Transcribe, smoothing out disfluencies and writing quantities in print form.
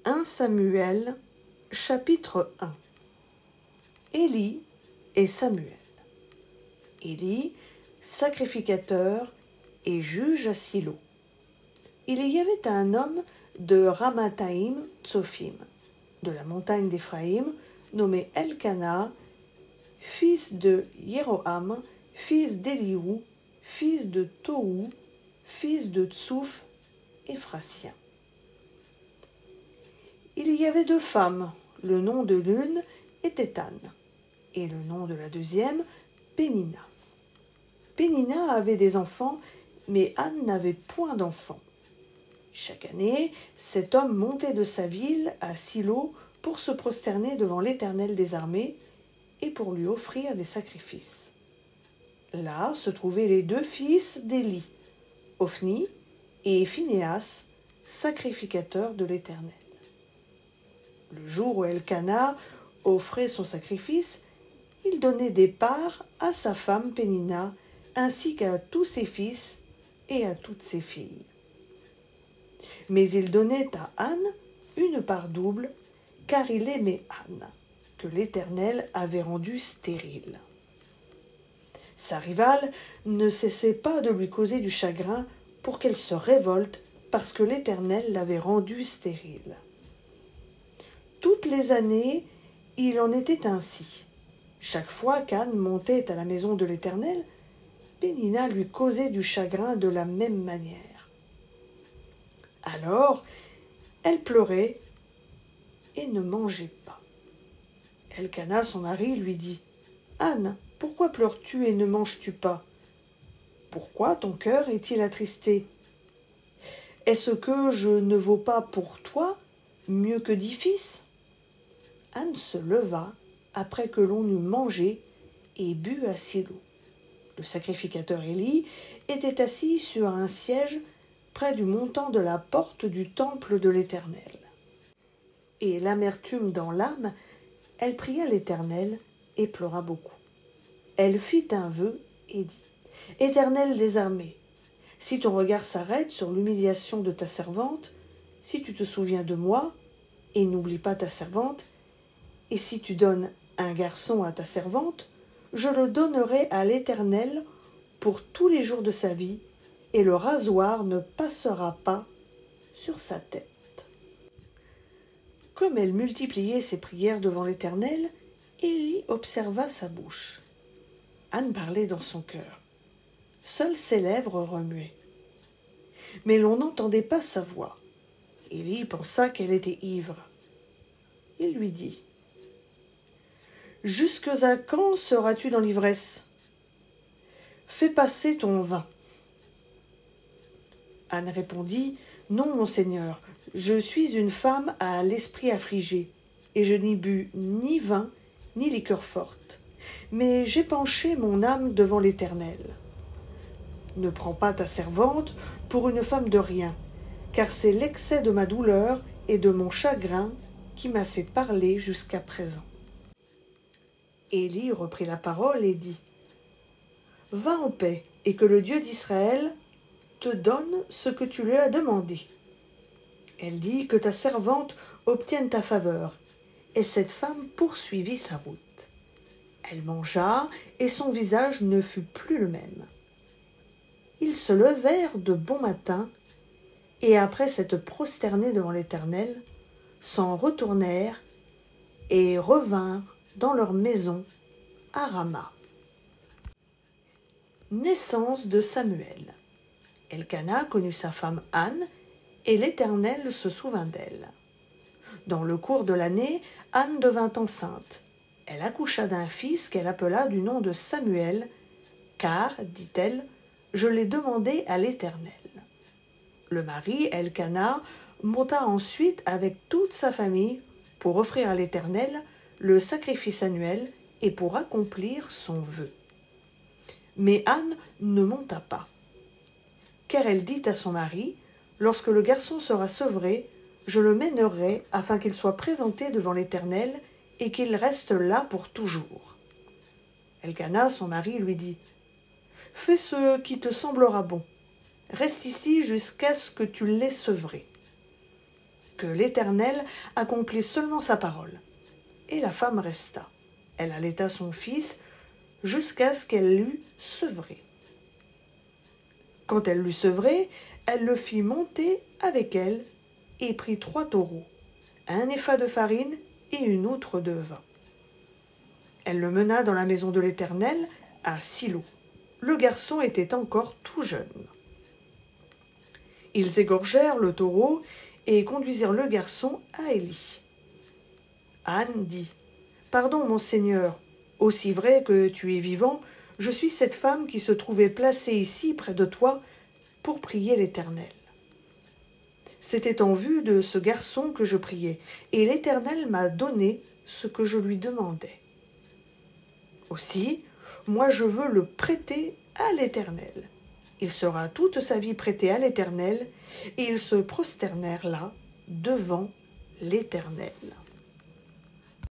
1 Samuel, chapitre 1. Élie et Samuel. Élie, sacrificateur et juge à Silo. Il y avait un homme de Ramathaïm Tsophim, de la montagne d'Éphraïm, nommé Elkana, fils de Jéroham, fils d'Éliou, fils de Tohu, fils de Tsouf, Éphrasien. Il y avait 2 femmes, le nom de l'une était Anne, et le nom de la deuxième, Pénina. Pénina avait des enfants, mais Anne n'avait point d'enfants. Chaque année, cet homme montait de sa ville à Silo pour se prosterner devant l'Éternel des armées et pour lui offrir des sacrifices. Là se trouvaient les 2 fils d'Élie, Ophni et Phinéas, sacrificateurs de l'Éternel. Le jour où Elkana offrait son sacrifice, il donnait des parts à sa femme Pénina, ainsi qu'à tous ses fils et à toutes ses filles. Mais il donnait à Anne une part double, car il aimait Anne, que l'Éternel avait rendue stérile. Sa rivale ne cessait pas de lui causer du chagrin pour qu'elle se révolte parce que l'Éternel l'avait rendue stérile. Toutes les années, il en était ainsi. Chaque fois qu'Anne montait à la maison de l'Éternel, Pénina lui causait du chagrin de la même manière. Alors, elle pleurait et ne mangeait pas. Elkana, son mari, lui dit « Anne, pourquoi pleures-tu et ne manges-tu pas? Pourquoi ton cœur est-il attristé? Est-ce que je ne vaux pas pour toi mieux que 10 fils ?» Anne se leva après que l'on eut mangé et bu à Silo. Le sacrificateur Élie était assis sur un siège près du montant de la porte du temple de l'Éternel. Et l'amertume dans l'âme, elle pria l'Éternel et pleura beaucoup. Elle fit un vœu et dit « Éternel des armées, si ton regard s'arrête sur l'humiliation de ta servante, si tu te souviens de moi et n'oublie pas ta servante, et si tu donnes un garçon à ta servante, je le donnerai à l'Éternel pour tous les jours de sa vie, et le rasoir ne passera pas sur sa tête. » Comme elle multipliait ses prières devant l'Éternel, Élie observa sa bouche. Anne parlait dans son cœur. Seules ses lèvres remuaient. Mais l'on n'entendait pas sa voix. Élie pensa qu'elle était ivre. Il lui dit « Jusque à quand seras-tu dans l'ivresse? Fais passer ton vin. » Anne répondit « Non, mon Seigneur, je suis une femme à l'esprit affligé, et je n'y bus ni vin, ni liqueur forte, mais j'ai penché mon âme devant l'Éternel. Ne prends pas ta servante pour une femme de rien, car c'est l'excès de ma douleur et de mon chagrin qui m'a fait parler jusqu'à présent. » Élie reprit la parole et dit « Va en paix, et que le Dieu d'Israël te donne ce que tu lui as demandé. » Elle dit que ta servante obtienne ta faveur, et cette femme poursuivit sa route. Elle mangea, et son visage ne fut plus le même. Ils se levèrent de bon matin, et après s'être prosternés devant l'Éternel, s'en retournèrent et revinrent dans leur maison à Rama. Naissance de Samuel. Elkana connut sa femme Anne, et l'Éternel se souvint d'elle. Dans le cours de l'année, Anne devint enceinte. Elle accoucha d'un fils qu'elle appela du nom de Samuel, car, dit-elle, je l'ai demandé à l'Éternel. Le mari, Elkana, monta ensuite avec toute sa famille pour offrir à l'Éternel le sacrifice annuel et pour accomplir son vœu. Mais Anne ne monta pas, car elle dit à son mari « Lorsque le garçon sera sevré, je le mènerai afin qu'il soit présenté devant l'Éternel et qu'il reste là pour toujours. » Elkana, son mari, lui dit « Fais ce qui te semblera bon. Reste ici jusqu'à ce que tu l'aies sevré. » que l'Éternel accomplisse seulement sa parole. Et la femme resta. Elle allaita son fils jusqu'à ce qu'elle l'eût sevré. Quand elle l'eut sevré, elle le fit monter avec elle et prit 3 taureaux, un épha de farine et une outre de vin. Elle le mena dans la maison de l'Éternel, à Silo. Le garçon était encore tout jeune. Ils égorgèrent le taureau et conduisirent le garçon à Élie. Anne dit : « Pardon, mon Seigneur, aussi vrai que tu es vivant, je suis cette femme qui se trouvait placée ici près de toi pour prier l'Éternel. C'était en vue de ce garçon que je priais, et l'Éternel m'a donné ce que je lui demandais. Aussi, moi je veux le prêter à l'Éternel. Il sera toute sa vie prêté à l'Éternel, et ils se prosternèrent là, devant l'Éternel. »